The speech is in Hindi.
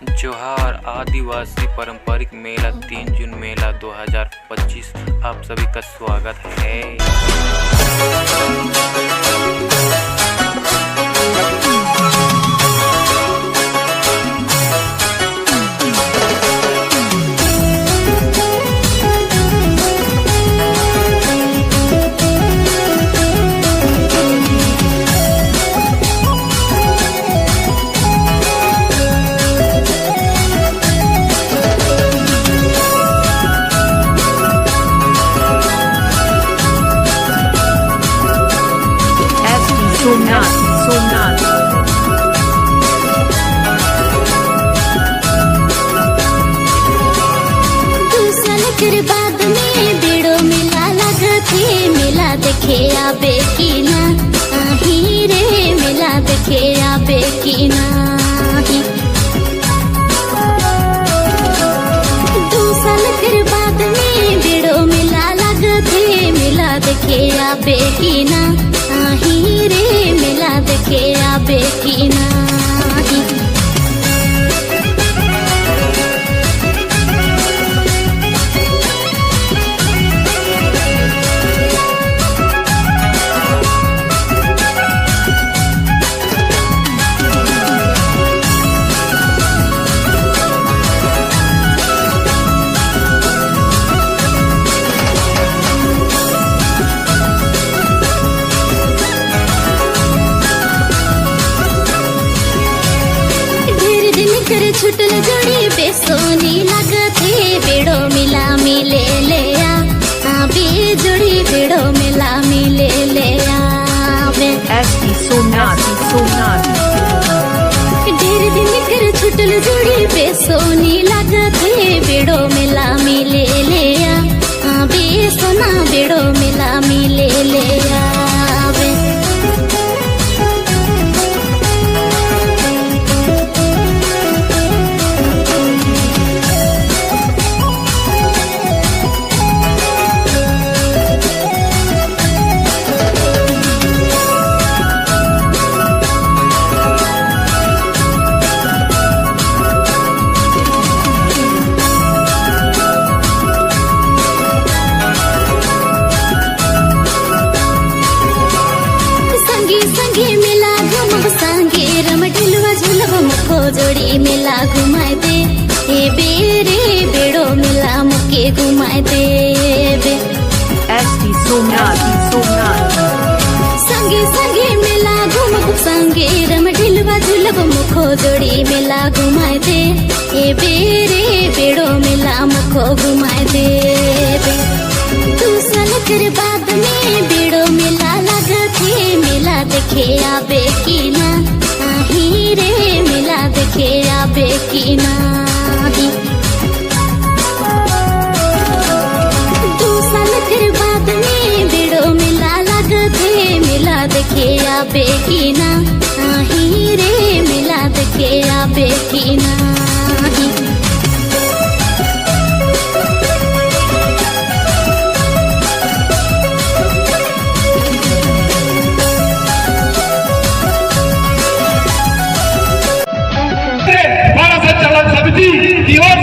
जोहार आदिवासी पारंपरिक मेला 3 जून मेला 2025 आप सभी का स्वागत है। सोमनाथ दूसर कर बाद में बेड़ो मिला लगथे मिला देखे आबे की ना आही रे मिला देखे आबे की ना दूसर कर बाद में बेड़ो मिला लगथे मिला देखे आबे की ना आही रे मिला देखे आबे की ना कर छुटल जोड़ी बेसोनी लगथे बेड़ो मिला मिले ले आबे जोड़ी बेड़ो मिला मिले ले आबे सोमनाथ ढेर दिन कर छुटल जोड़ी बेसोनी लगथे बेड़ो मिला मिले ले आबे सोना बेड़ो मिला मिले ले आबे जोड़ी मिला घुमाए दे ए बेरे बेड़ो मिला मुके घुमाए दे सोमनाथ संगे संगे मिला घुम संगे रम ढिलवा झुलब मुखो जोड़ी मिला घुमाए दे ए बेरे बेड़ो मिला मुखो घुमाए दे दूसर कर बाद में बेड़ो मिला लगथे मिला देखे आबे की ना आही रे मिला देखे आबे की ना दूसर कर बाद में बेड़ो मिला लगथे मिला देखे आबे की ना आही रे मिला देखे आबे की ना समिति की ओर